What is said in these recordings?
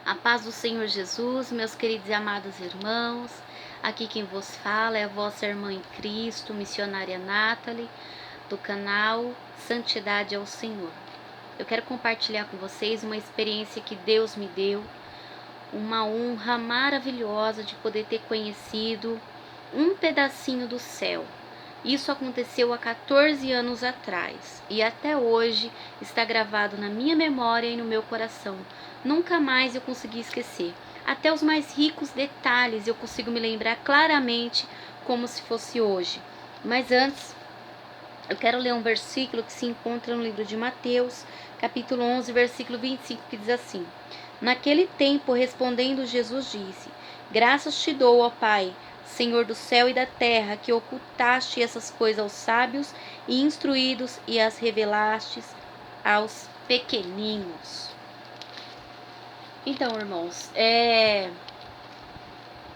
A paz do Senhor Jesus, meus queridos e amados irmãos. Aqui quem vos fala é a vossa irmã em Cristo, missionária Nathalie, do canal Santidade ao Senhor. Eu quero compartilhar com vocês uma experiência que Deus me deu, uma honra maravilhosa de poder ter conhecido um pedacinho do céu. Isso aconteceu há 14 anos atrás e até hoje está gravado na minha memória e no meu coração. Nunca mais eu consegui esquecer. Até os mais ricos detalhes eu consigo me lembrar claramente como se fosse hoje. Mas antes, eu quero ler um versículo que se encontra no livro de Mateus, capítulo 11, versículo 25, que diz assim: Naquele tempo, respondendo, Jesus disse: Graças te dou, ó Pai, Senhor do céu e da terra, que ocultaste essas coisas aos sábios e instruídos e as revelastes aos pequeninos. Então, irmãos,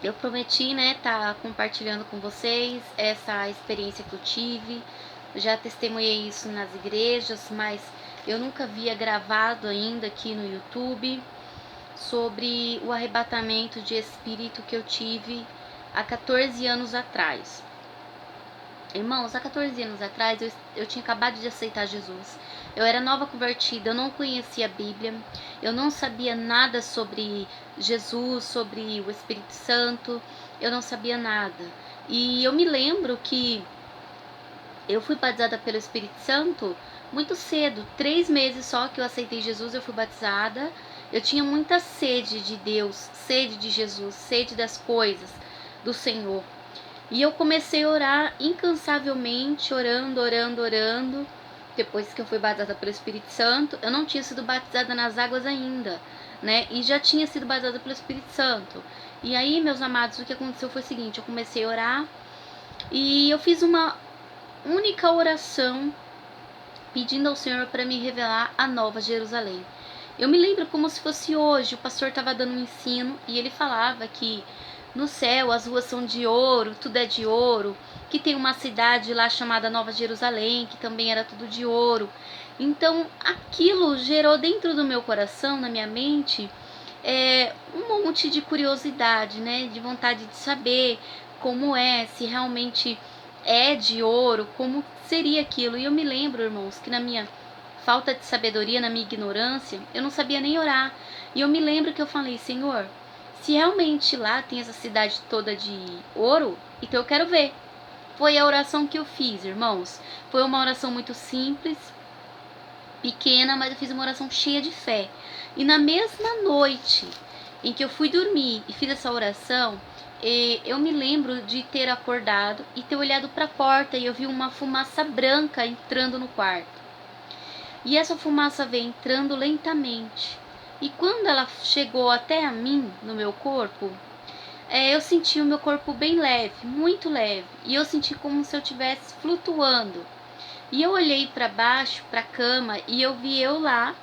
eu prometi, tá compartilhando com vocês essa experiência que eu tive. Já testemunhei isso nas igrejas, mas eu nunca havia gravado ainda aqui no YouTube sobre o arrebatamento de espírito que eu tive há 14 anos atrás. Irmãos, há 14 anos atrás eu tinha acabado de aceitar Jesus. Eu era nova convertida, eu não conhecia a Bíblia, eu não sabia nada sobre Jesus, sobre o Espírito Santo, eu não sabia nada. E eu me lembro que eu fui batizada pelo Espírito Santo muito cedo, 3 meses só que eu aceitei Jesus, eu fui batizada. Eu tinha muita sede de Deus, sede de Jesus, sede das coisas do Senhor. E eu comecei a orar incansavelmente, orando. Depois que eu fui batizada pelo Espírito Santo, eu não tinha sido batizada nas águas ainda, E já tinha sido batizada pelo Espírito Santo. E aí, meus amados, o que aconteceu foi o seguinte: eu comecei a orar e eu fiz uma única oração pedindo ao Senhor para me revelar a Nova Jerusalém. Eu me lembro como se fosse hoje. O pastor estava dando um ensino e ele falava que no céu as ruas são de ouro, tudo é de ouro, que tem uma cidade lá chamada Nova Jerusalém, que também era tudo de ouro. Então aquilo gerou dentro do meu coração, na minha mente, um monte de curiosidade, de vontade de saber como se realmente é de ouro, como seria aquilo. E eu me lembro, irmãos, que na minha falta de sabedoria, na minha ignorância, eu não sabia nem orar. E eu me lembro que eu falei: Senhor, se realmente lá tem essa cidade toda de ouro, então eu quero ver. Foi a oração que eu fiz, irmãos. Foi uma oração muito simples, pequena, mas eu fiz uma oração cheia de fé. E na mesma noite em que eu fui dormir e fiz essa oração, eu me lembro de ter acordado e ter olhado para a porta e eu vi uma fumaça branca entrando no quarto. E essa fumaça veio entrando lentamente. E quando ela chegou até a mim, no meu corpo, eu senti o meu corpo bem leve, muito leve. E eu senti como se eu estivesse flutuando. E eu olhei para baixo, para a cama, e eu vi eu lá,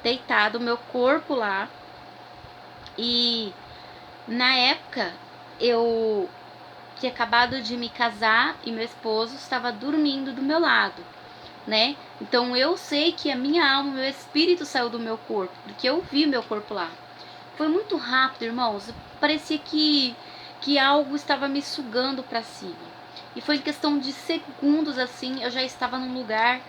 deitado, meu corpo lá. E na época, eu tinha acabado de me casar e meu esposo estava dormindo do meu lado, Então eu sei que a minha alma, meu espírito saiu do meu corpo, porque eu vi meu corpo lá. Foi muito rápido, irmãos. Parecia que algo estava me sugando para cima. E foi em questão de segundos, assim, eu já estava num lugar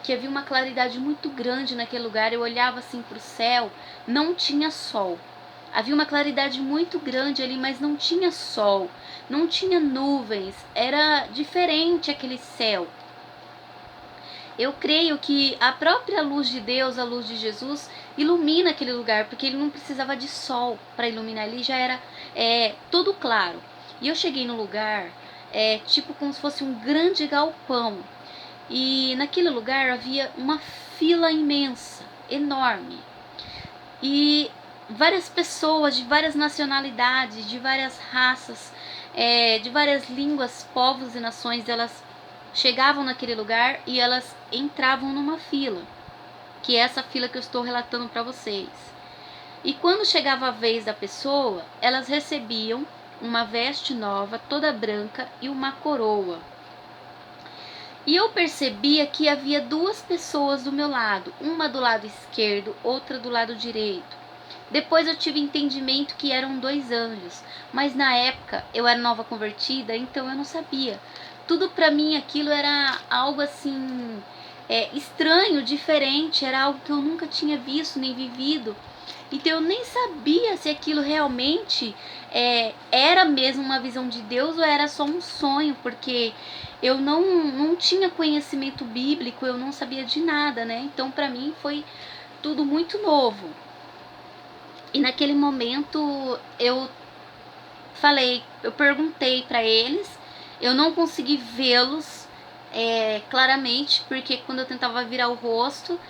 que havia uma claridade muito grande naquele lugar. Eu olhava assim para o céu, não tinha sol. Havia uma claridade muito grande ali, mas não tinha sol, não tinha nuvens, era diferente aquele céu. Eu creio que a própria luz de Deus, a luz de Jesus, ilumina aquele lugar, porque ele não precisava de sol para iluminar ali, já era tudo claro. E eu cheguei no lugar, tipo como se fosse um grande galpão. E naquele lugar havia uma fila imensa, enorme. E várias pessoas de várias nacionalidades, de várias raças, de várias línguas, povos e nações, elas chegavam naquele lugar e elas entravam numa fila, que é essa fila que eu estou relatando para vocês. E quando chegava a vez da pessoa, elas recebiam uma veste nova, toda branca, e uma coroa. E eu percebia que havia 2 pessoas do meu lado, uma do lado esquerdo, outra do lado direito. Depois eu tive entendimento que eram 2 anjos, mas na época eu era nova convertida, então eu não sabia. Tudo pra mim aquilo era algo assim, estranho, diferente, era algo que eu nunca tinha visto nem vivido. Então eu nem sabia se aquilo realmente era mesmo uma visão de Deus ou era só um sonho, porque eu não tinha conhecimento bíblico, eu não sabia de nada, né? Então pra mim foi tudo muito novo. E naquele momento eu perguntei para eles, eu não consegui vê-los claramente, porque quando eu tentava virar o rosto,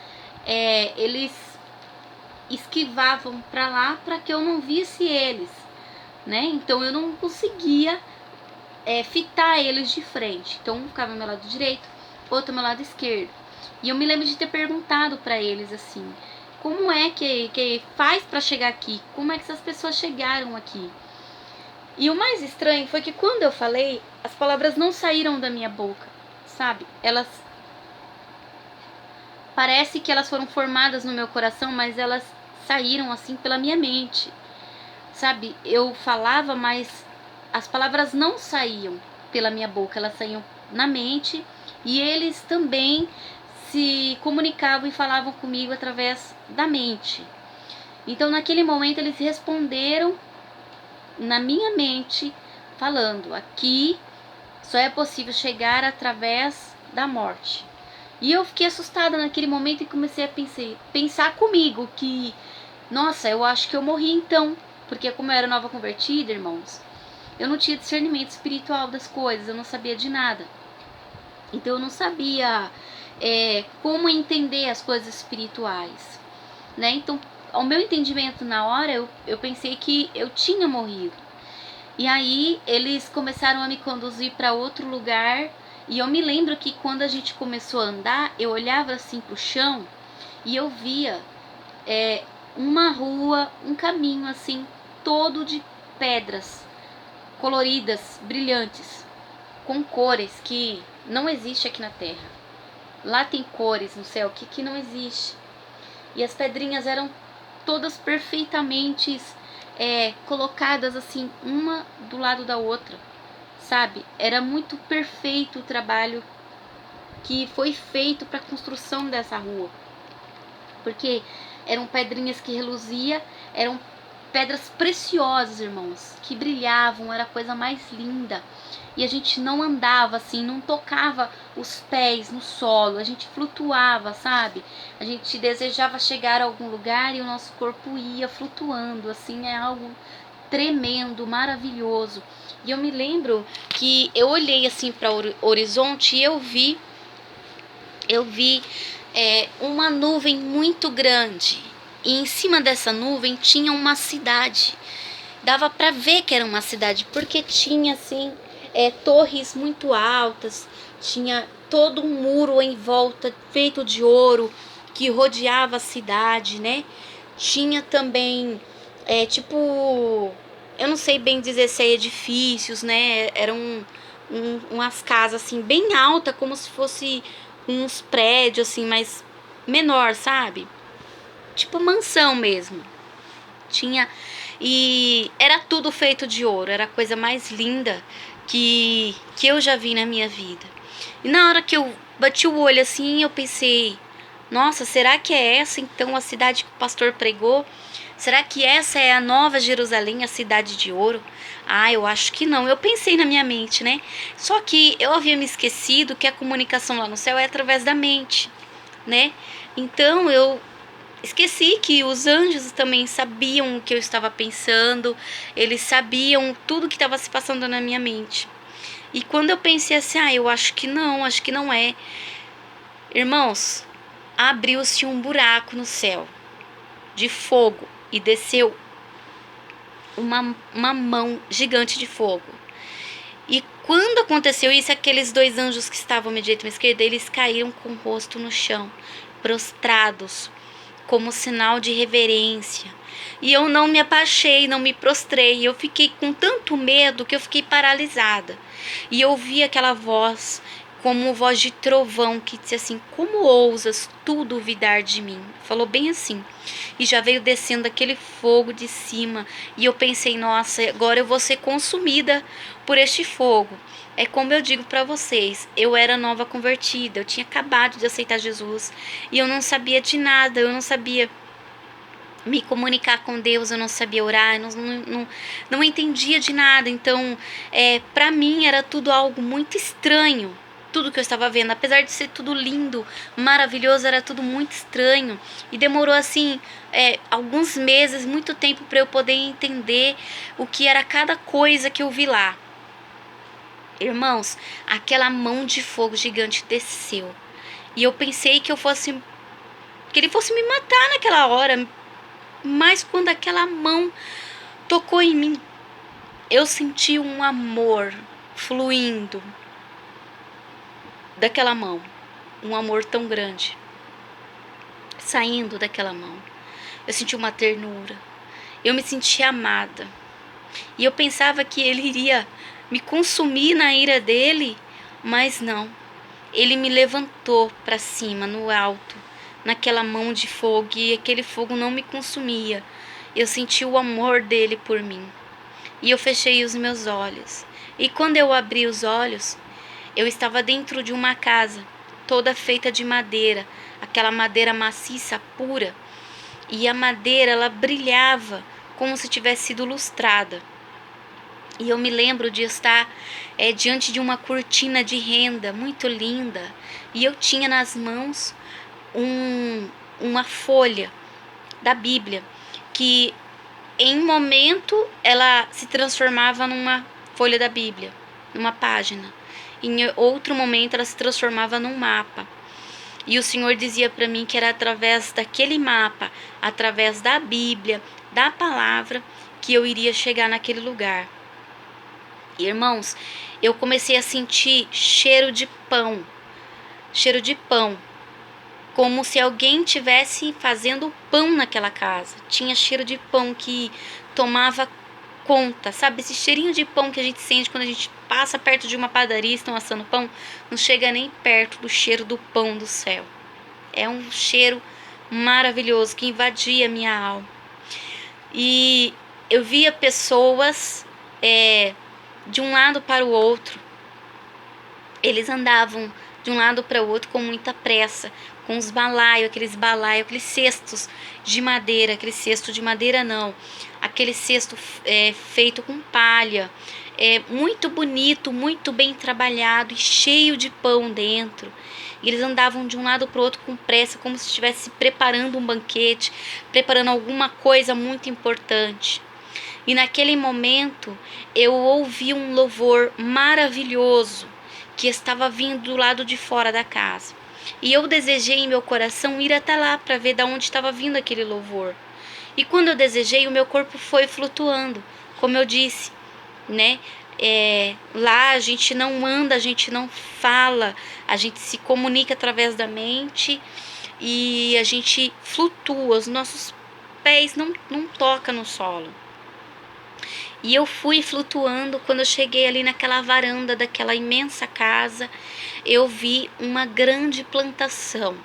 eles esquivavam para lá para que eu não visse eles, né? Então eu não conseguia fitar eles de frente. Então um ficava ao meu lado direito, outro ao meu lado esquerdo. E eu me lembro de ter perguntado para eles assim: como é que faz para chegar aqui? Como é que essas pessoas chegaram aqui? E o mais estranho foi que quando eu falei, as palavras não saíram da minha boca, sabe? Elas parece que elas foram formadas no meu coração, mas elas saíram assim pela minha mente, sabe? Eu falava, mas as palavras não saíam pela minha boca, elas saíam na mente, e eles também se comunicavam e falavam comigo através da mente. Então naquele momento eles responderam na minha mente, falando: aqui só é possível chegar através da morte. E eu fiquei assustada naquele momento e comecei a pensar comigo que, nossa, eu acho que eu morri então. Porque como eu era nova convertida, irmãos, eu não tinha discernimento espiritual das coisas, eu não sabia de nada. Então eu não sabia como entender as coisas espirituais, né? Então, ao meu entendimento na hora, eu pensei que eu tinha morrido. E aí eles começaram a me conduzir para outro lugar. E eu me lembro que quando a gente começou a andar, eu olhava assim pro chão e eu via uma rua, um caminho assim, todo de pedras coloridas, brilhantes, com cores que não existe aqui na Terra. Lá tem cores no céu que não existe. E as pedrinhas eram todas perfeitamente colocadas assim, uma do lado da outra, sabe? Era muito perfeito o trabalho que foi feito para a construção dessa rua, porque eram pedrinhas que reluzia, eram pedras preciosas, irmãos, que brilhavam, era a coisa mais linda. E a gente não andava assim, não tocava os pés no solo, a gente flutuava, sabe? A gente desejava chegar a algum lugar e o nosso corpo ia flutuando, assim, é algo tremendo, maravilhoso. E eu me lembro que eu olhei assim para o horizonte e eu vi uma nuvem muito grande. E em cima dessa nuvem tinha uma cidade. Dava para ver que era uma cidade, porque tinha assim torres muito altas, tinha todo um muro em volta feito de ouro que rodeava a cidade, né? Tinha também tipo, eu não sei bem dizer se é edifícios, né? Eram umas casas assim bem altas, como se fosse uns prédios assim, mas menor, sabe? Tipo mansão mesmo. Tinha, e era tudo feito de ouro, era a coisa mais linda que eu já vi na minha vida. E na hora que eu bati o olho assim, eu pensei: nossa, será que é essa então a cidade que o pastor pregou? Será que essa é a Nova Jerusalém, a cidade de ouro? Ah, eu acho que não. Eu pensei na minha mente, né? Só que eu havia me esquecido que a comunicação lá no céu é através da mente, né? Então eu esqueci que os anjos também sabiam o que eu estava pensando, eles sabiam tudo que estava se passando na minha mente. E quando eu pensei assim, eu acho que não é. Irmãos, abriu-se um buraco no céu de fogo e desceu uma mão gigante de fogo. E quando aconteceu isso, aqueles 2 anjos que estavam à minha direita e à minha esquerda, eles caíram com o rosto no chão, prostrados, como sinal de reverência. E eu não me abaixei, não me prostrei. Eu fiquei com tanto medo que eu fiquei paralisada. E eu ouvi aquela voz como voz de trovão que disse assim: como ousas tu duvidar de mim? Falou bem assim. E já veio descendo aquele fogo de cima. E eu pensei: nossa, agora eu vou ser consumida por este fogo. É como eu digo para vocês, eu era nova convertida, eu tinha acabado de aceitar Jesus e eu não sabia de nada, eu não sabia me comunicar com Deus, eu não sabia orar, eu não entendia de nada. Então, para mim era tudo algo muito estranho. Tudo que eu estava vendo, apesar de ser tudo lindo, maravilhoso, era tudo muito estranho. E demorou assim alguns meses, muito tempo para eu poder entender o que era cada coisa que eu vi lá. Irmãos, aquela mão de fogo gigante desceu. E eu pensei que ele fosse me matar naquela hora. Mas quando aquela mão tocou em mim, eu senti um amor fluindo daquela mão. Um amor tão grande saindo daquela mão. Eu senti uma ternura. Eu me senti amada. E eu pensava que ele iria me consumir na ira dele, mas não. Ele me levantou para cima, no alto, naquela mão de fogo, e aquele fogo não me consumia. Eu senti o amor dele por mim. E eu fechei os meus olhos. E quando eu abri os olhos, eu estava dentro de uma casa, toda feita de madeira, aquela madeira maciça, pura. E a madeira, ela brilhava como se tivesse sido lustrada. E eu me lembro de estar diante de uma cortina de renda muito linda. E eu tinha nas mãos uma folha da Bíblia, que em um momento ela se transformava numa folha da Bíblia, numa página. Em outro momento ela se transformava num mapa. E o Senhor dizia para mim que era através daquele mapa, através da Bíblia, da palavra, que eu iria chegar naquele lugar. Irmãos, eu comecei a sentir cheiro de pão, como se alguém tivesse fazendo pão naquela casa. Tinha cheiro de pão que tomava conta, sabe? Esse cheirinho de pão que a gente sente quando a gente passa perto de uma padaria e estão assando pão, não chega nem perto do cheiro do pão do céu. É um cheiro maravilhoso que invadia a minha alma. E eu via pessoas de um lado para o outro. Eles andavam de um lado para o outro com muita pressa, com os balaios, aqueles cestos de madeira, aquele cesto feito com palha, muito bonito, muito bem trabalhado e cheio de pão dentro. E eles andavam de um lado para o outro com pressa, como se estivesse preparando um banquete, preparando alguma coisa muito importante. E naquele momento eu ouvi um louvor maravilhoso que estava vindo do lado de fora da casa. E eu desejei em meu coração ir até lá para ver de onde estava vindo aquele louvor. E quando eu desejei, o meu corpo foi flutuando, como eu disse, né? Lá a gente não anda, a gente não fala, a gente se comunica através da mente e a gente flutua, os nossos pés não tocam no solo. E eu fui flutuando. Quando eu cheguei ali naquela varanda daquela imensa casa, eu vi uma grande plantação,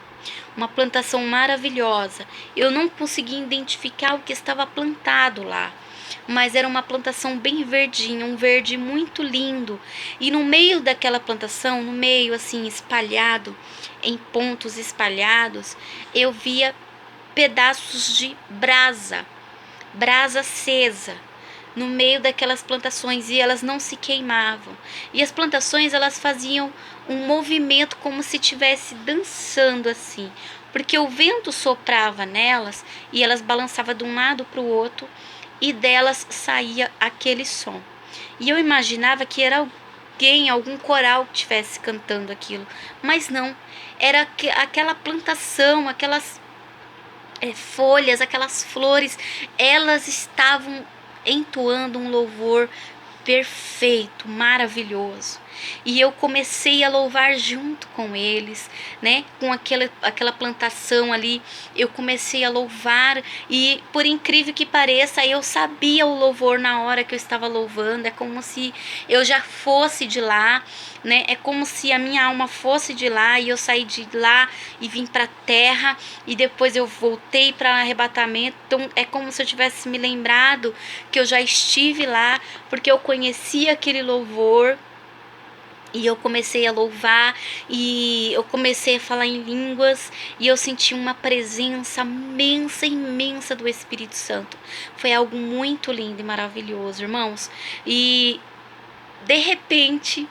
uma plantação maravilhosa. Eu não consegui identificar o que estava plantado lá, mas era uma plantação bem verdinha, um verde muito lindo. E no meio daquela plantação, no meio assim espalhado, em pontos espalhados, eu via pedaços de brasa acesa no meio daquelas plantações, e elas não se queimavam. E as plantações, elas faziam um movimento como se estivesse dançando assim, porque o vento soprava nelas e elas balançavam de um lado para o outro e delas saía aquele som. E eu imaginava que era algum coral que estivesse cantando aquilo, mas não, era aquela plantação, aquelas folhas, aquelas flores, elas estavam entoando um louvor perfeito, maravilhoso. e eu comecei a louvar junto com eles, né? Com aquela plantação ali, eu comecei a louvar e, por incrível que pareça, eu sabia o louvor na hora que eu estava louvando. É como se eu já fosse de lá, né? É como se a minha alma fosse de lá e eu saí de lá e vim para a terra e depois eu voltei para arrebatamento. Então é como se eu tivesse me lembrado que eu já estive lá, porque eu conhecia aquele louvor. E eu comecei a louvar e eu comecei a falar em línguas e eu senti uma presença imensa, imensa do Espírito Santo. Foi algo muito lindo e maravilhoso, irmãos. E de repente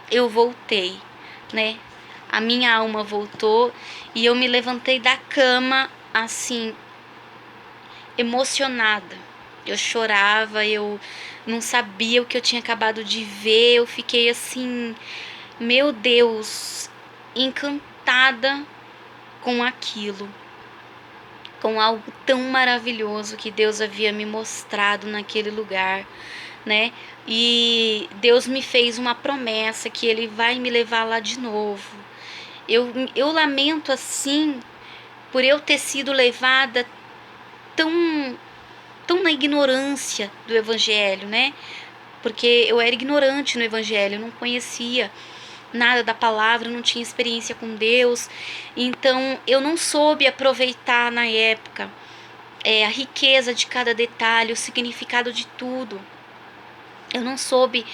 eu voltei, né? A minha alma voltou e eu me levantei da cama assim, emocionada. Eu chorava, eu não sabia o que eu tinha acabado de ver, eu fiquei assim, meu Deus, encantada com aquilo, com algo tão maravilhoso que Deus havia me mostrado naquele lugar, né? E Deus me fez uma promessa que Ele vai me levar lá de novo. Eu lamento assim por eu ter sido levada tão, tão na ignorância do Evangelho, né? Porque eu era ignorante no Evangelho, eu não conhecia nada da palavra, não tinha experiência com Deus, então eu não soube aproveitar na época a riqueza de cada detalhe, o significado de tudo. Eu não soube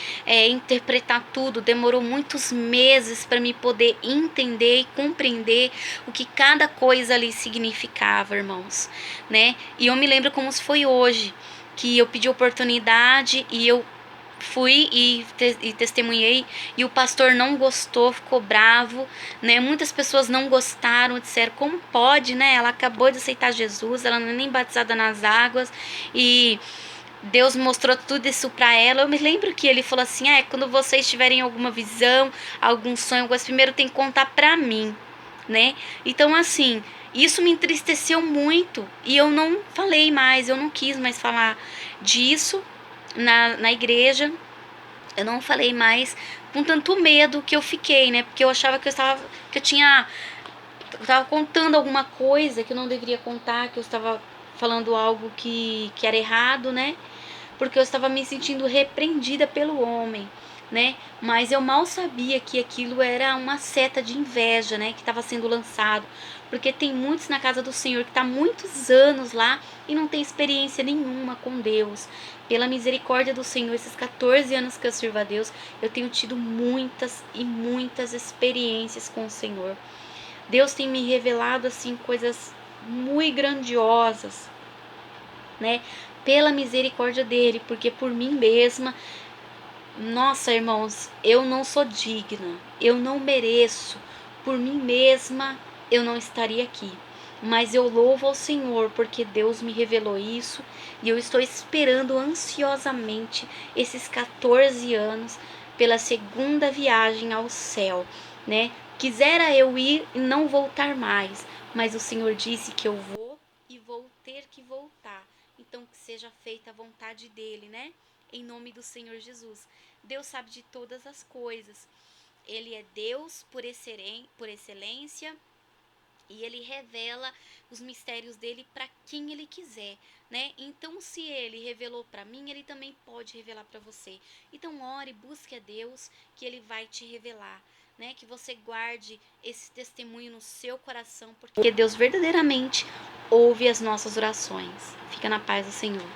interpretar tudo, demorou muitos meses para me poder entender e compreender o que cada coisa ali significava, irmãos, né? E eu me lembro como se foi hoje, que eu pedi oportunidade e eu fui e testemunhei e o pastor não gostou, ficou bravo, né? Muitas pessoas não gostaram, disseram como pode, né? Ela acabou de aceitar Jesus, ela não é nem batizada nas águas e Deus mostrou tudo isso para ela. Eu me lembro que ele falou assim: quando vocês tiverem alguma visão, algum sonho, primeiro tem que contar para mim, né? Então, assim, isso me entristeceu muito e eu não falei mais, eu não quis mais falar disso na igreja. Eu não falei mais com tanto medo que eu fiquei, né? Porque eu achava que eu estava contando alguma coisa que eu não deveria contar, que eu estava falando algo que era errado, né? Porque eu estava me sentindo repreendida pelo homem, né? Mas eu mal sabia que aquilo era uma seta de inveja, né? Que estava sendo lançado. Porque tem muitos na casa do Senhor que está muitos anos lá e não tem experiência nenhuma com Deus. Pela misericórdia do Senhor, esses 14 anos que eu sirvo a Deus, eu tenho tido muitas e muitas experiências com o Senhor. Deus tem me revelado assim coisas muito grandiosas, né? Pela misericórdia dele, porque por mim mesma, nossa, irmãos, eu não sou digna, eu não mereço, por mim mesma eu não estaria aqui. Mas eu louvo ao Senhor porque Deus me revelou isso e eu estou esperando ansiosamente esses 14 anos pela segunda viagem ao céu, né? Quisera eu ir e não voltar mais, mas o Senhor disse que eu vou e vou ter que voltar. Então que seja feita a vontade dele, né? Em nome do Senhor Jesus. Deus sabe de todas as coisas. Ele é Deus por excelência e ele revela os mistérios dele para quem ele quiser, né? Então, se ele revelou para mim, ele também pode revelar para você. Então, ore, busque a Deus, que ele vai te revelar, né? Que você guarde esse testemunho no seu coração, porque Deus verdadeiramente ouve as nossas orações. Fica na paz do Senhor.